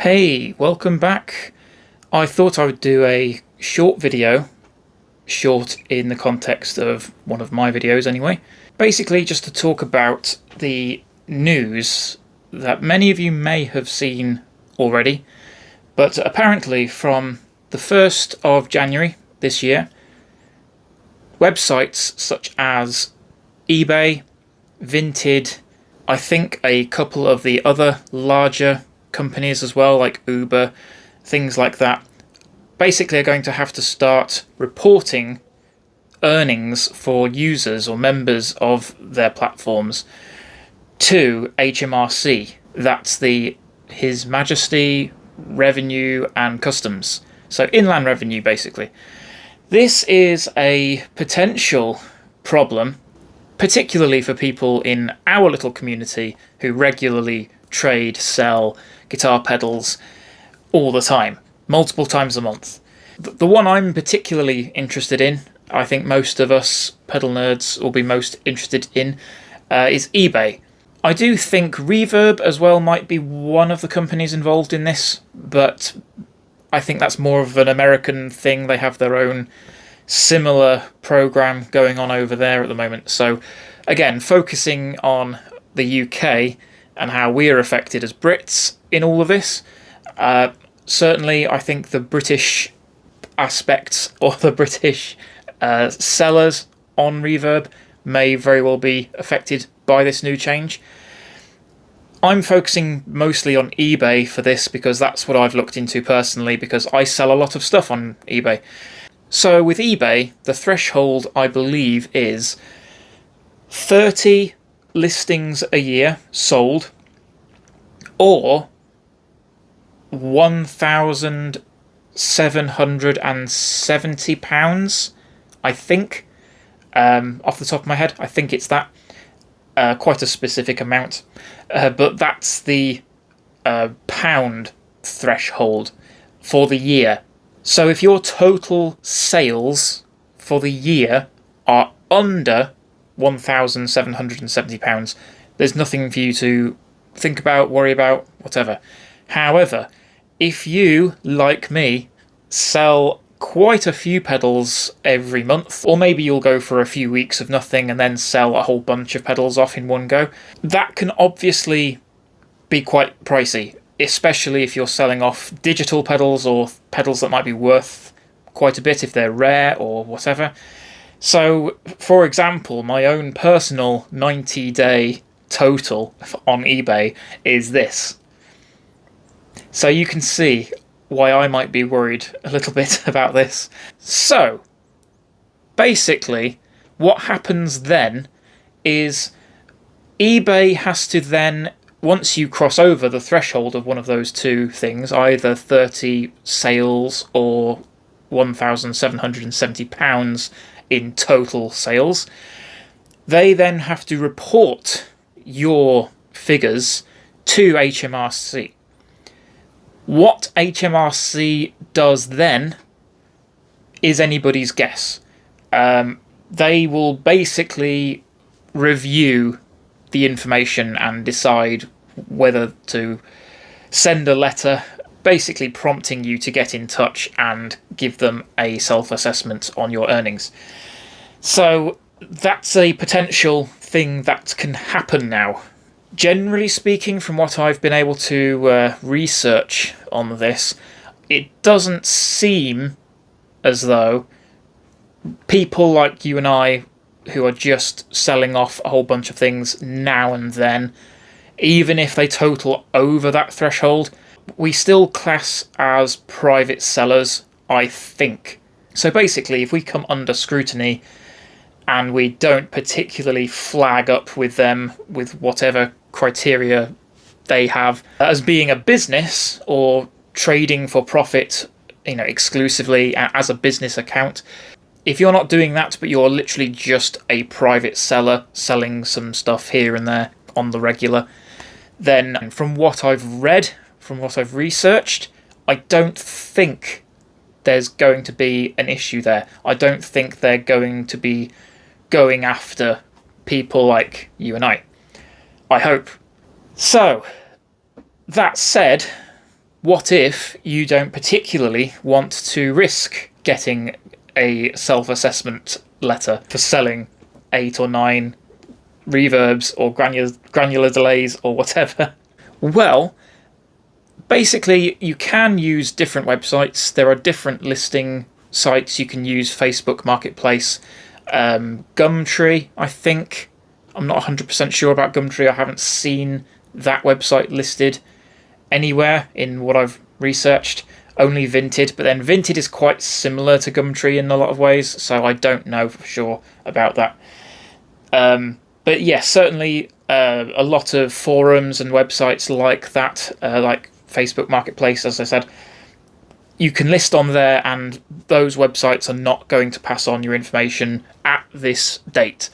Hey, welcome back. I thought I would do a short video, short in the context of one of my videos anyway. Basically just to talk about the news that many of you may have seen already, but apparently from the 1st of January this year, websites such as eBay, Vinted, I think a couple of the other larger companies as well, like Uber, things like that, basically are going to have to start reporting earnings for users or members of their platforms to HMRC. That's the His Majesty Revenue and Customs. So inland revenue, basically. This is a potential problem, particularly for people in our little community who regularly trade, sell guitar pedals all the time, multiple times a month. The one I'm particularly interested in, I think most of us pedal nerds will be most interested in, is eBay. I do think Reverb as well might be one of the companies involved in this, but I think that's more of an American thing. They have their own similar program going on over there at the moment. So again, focusing on the UK and how we're affected as Brits in all of this. Certainly, I think the British aspects or the British sellers on Reverb may very well be affected by this new change. I'm focusing mostly on eBay for this because that's what I've looked into personally, because I sell a lot of stuff on eBay. So with eBay, the threshold, I believe, is 30 listings a year sold, or £1,770, I think, off the top of my head. I think it's that, quite a specific amount, but that's the pound threshold for the year. So if your total sales for the year are under £1,770, there's nothing for you to think about, worry about, whatever. However, if you, like me, sell quite a few pedals every month, or maybe you'll go for a few weeks of nothing and then sell a whole bunch of pedals off in one go, that can obviously be quite pricey, especially if you're selling off digital pedals or pedals that might be worth quite a bit if they're rare or whatever. So, for example, my own personal 90-day total on eBay is this. So you can see why I might be worried a little bit about this. So, basically, what happens then is eBay has to then, once you cross over the threshold of one of those two things, either 30 sales or £1,770 in total sales, they then have to report your figures to HMRC. What HMRC does then is anybody's guess. They will basically review the information and decide whether to send a letter basically prompting you to get in touch and give them a self-assessment on your earnings. So that's a potential thing that can happen now. Generally speaking, from what I've been able to research on this, it doesn't seem as though people like you and I, who are just selling off a whole bunch of things now and then, even if they total over that threshold, we still class as private sellers, I think. So basically, if we come under scrutiny and we don't particularly flag up with them with whatever criteria they have as being a business or trading for profit, exclusively as a business account, if you're not doing that, but you're literally just a private seller selling some stuff here and there on the regular, then from what I've read, from what I've researched, I don't think there's going to be an issue there. I don't think they're going to be going after people like you and I hope. So, that said, what if you don't particularly want to risk getting a self-assessment letter for selling 8 or 9 reverbs or granular delays or whatever? Well, basically you can use different websites. There are different listing sites you can use. Facebook Marketplace, Gumtree, I think. I'm not 100% sure about Gumtree. I haven't seen that website listed anywhere in what I've researched. Only Vinted, but then Vinted is quite similar to Gumtree in a lot of ways, so I don't know for sure about that. But yeah, certainly a lot of forums and websites like that, like Facebook Marketplace, as I said, you can list on there, and those websites are not going to pass on your information at this date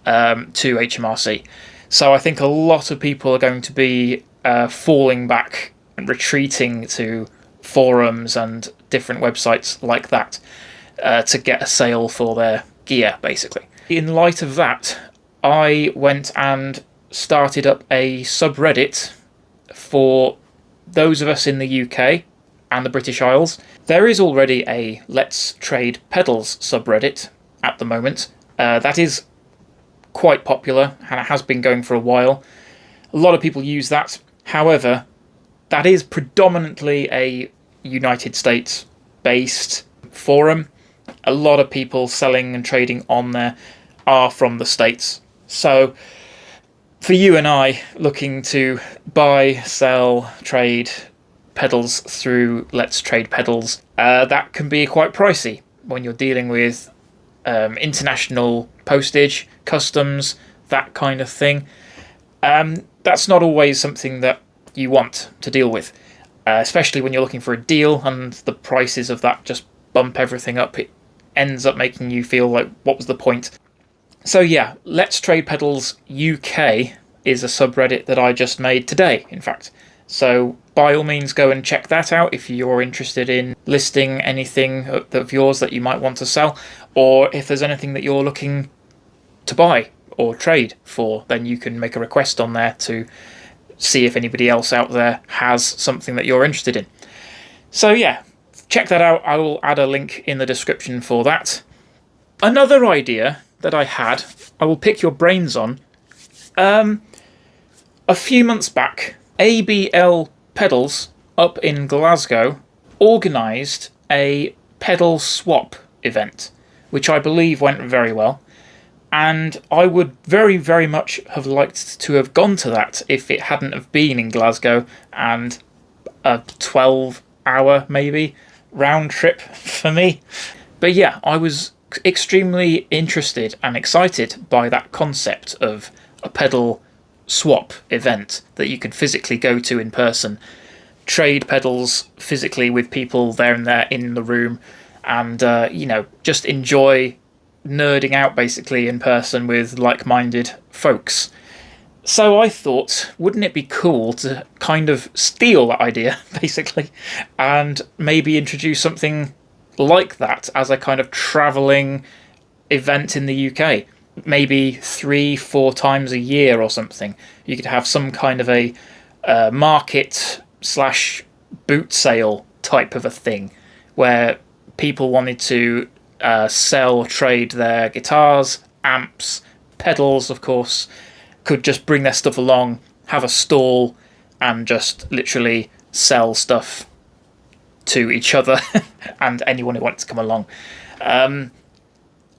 to HMRC. So I think a lot of people are going to be falling back and retreating to forums and different websites like that to get a sale for their gear, basically. In light of that, I went and started up a subreddit for those of us in the UK and the British Isles. There is already a Let's Trade Pedals subreddit at the moment. That is quite popular, and it has been going for a while. A lot of people use that. However, that is predominantly a United States based forum. A lot of people selling and trading on there are from the States. So for you and I looking to buy, sell, trade pedals through Let's Trade Pedals, that can be quite pricey when you're dealing with international postage, customs, that kind of thing. That's not always something that you want to deal with, especially when you're looking for a deal and the prices of that just bump everything up. It ends up making you feel like, what was the point? So yeah, Let's Trade Pedals UK is a subreddit that I just made today, in fact. So by all means, go and check that out if you're interested in listing anything of yours that you might want to sell, or if there's anything that you're looking to buy or trade for, then you can make a request on there to see if anybody else out there has something that you're interested in. So yeah, check that out. I will add a link in the description for that. Another idea that I had, I will pick your brains on. A few months back, ABL Pedals up in Glasgow organised a pedal swap event, which I believe went very well. And I would very, very much have liked to have gone to that if it hadn't have been in Glasgow and a 12-hour, maybe, round trip for me. But yeah, I was extremely interested and excited by that concept of a pedal swap event that you could physically go to in person, trade pedals physically with people there and there in the room, and just enjoy nerding out basically in person with like-minded folks. So I thought, wouldn't it be cool to kind of steal that idea basically and maybe introduce something like that as a kind of travelling event in the UK? Maybe 3-4 times a year or something. You could have some kind of a market / boot sale type of a thing where people wanted to sell, trade their guitars, amps, pedals, of course, could just bring their stuff along, have a stall, and just literally sell stuff to each other and anyone who wants to come along.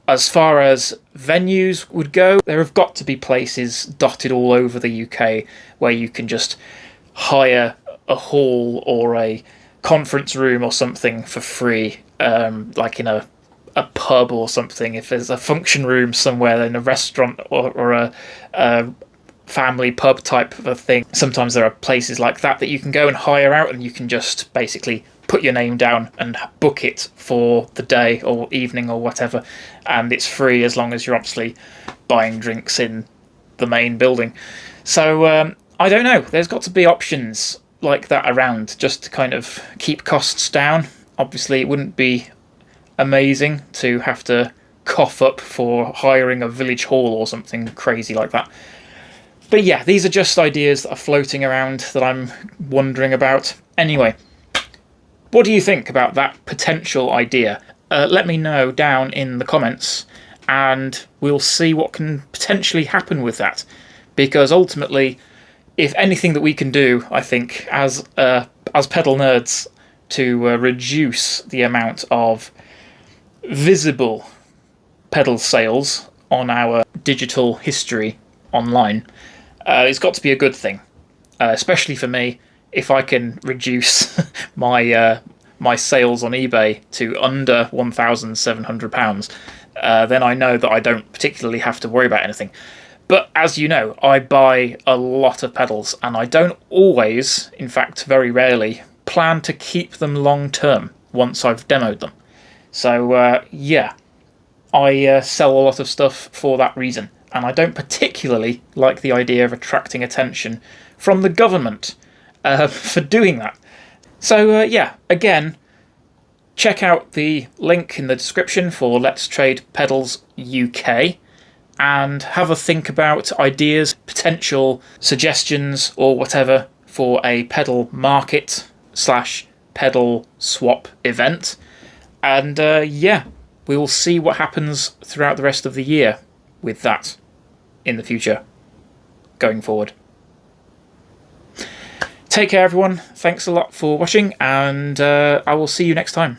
As far as venues would go, there have got to be places dotted all over the UK where you can just hire a hall or a conference room or something for free, like in a pub or something. If there's a function room somewhere in a restaurant or a family pub type of a thing, sometimes there are places like that you can go and hire out, and you can just basically put your name down and book it for the day or evening or whatever, and it's free as long as you're obviously buying drinks in the main building. So I don't know, there's got to be options like that around just to kind of keep costs down. Obviously it wouldn't be amazing to have to cough up for hiring a village hall or something crazy like that. But yeah, these are just ideas that are floating around that I'm wondering about. Anyway, What do you think about that potential idea? Let me know down in the comments, and we'll see what can potentially happen with that. Because ultimately, if anything that we can do, I think, as pedal nerds, to reduce the amount of visible pedal sales on our digital history online, it's got to be a good thing. Especially for me, if I can reduce my sales on eBay to under £1,700, then I know that I don't particularly have to worry about anything. But as you know, I buy a lot of pedals, and I don't always, in fact very rarely, plan to keep them long term once I've demoed them. So yeah, I sell a lot of stuff for that reason, and I don't particularly like the idea of attracting attention from the government for doing that. So yeah, again, check out the link in the description for Let's Trade Pedals UK, and have a think about ideas, potential suggestions or whatever for a pedal market / pedal swap event. And yeah, we will see what happens throughout the rest of the year with that in the future going forward. Take care, everyone. Thanks a lot for watching, and I will see you next time.